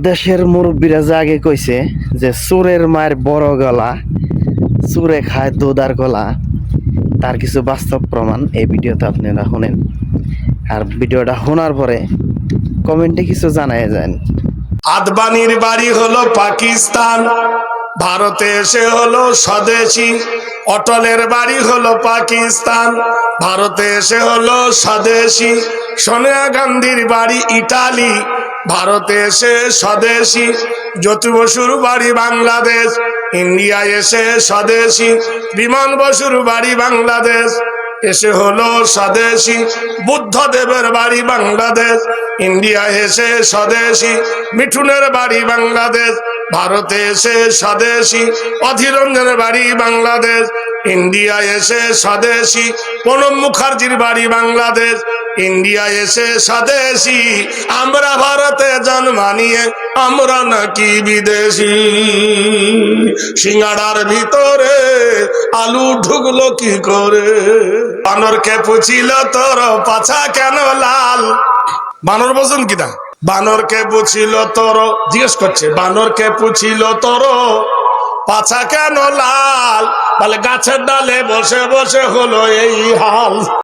দেশের মুরব্বীরা যে আগে কইছে যে চোরের মায়ের বড় গলা, চোরে খায় দোদার গলা, তার কিছু বাস্তব প্রমাণ এই ভিডিওতে আপনারা শুনেন। আর ভিডিওটা শোনার পরে কমেন্টে কিছু জানায় যান। আদবানির বাড়ি হলো পাকিস্তান, ভারতে এসে হলো স্বদেশী। অটলের বাড়ি হলো পাকিস্তান, ভারতে এসে হলো স্বদেশী। সোনিয়া গান্ধীর বাড়ি ইটালি, ভারতে এসে স্বদেশী। জ্যোতি বসুর বাড়ি বাংলাদেশ, ইন্ডিয়া এসে স্বদেশী। বিমান বসুর বাড়ি বাংলাদেশ, এসে হলো স্বদেশী। বুদ্ধদেবের বাড়ি বাংলাদেশ, ইন্ডিয়া এসে স্বদেশী। মিঠুনের বাড়ি বাংলাদেশ, ভারতে এসে স্বদেশী। অধীররঞ্জনের বাড়ি বাংলাদেশ, ইন্ডিয়া এসে স্বদেশী। প্রণব মুখার্জির বাড়ি বাংলাদেশ, ইন্ডিয়া এসে স্বদেশী। আমরা ভারতে জন্ম নিয়ে আমরা নাকি বিদেশি। সিঙ্গাড়ার ভিতরে আলু ঢুকলো কি করে? বানরকে পুছিল তোর পাছা কেন লাল? বানর বোঝেন কিনা? বানরকে পুছিল তোর, জিজ্ঞেস করছে, বানরকে পুছিল তোর পাছা কেন লাল? বলে গাছের ডালে বসে বসে হলো এই হাল।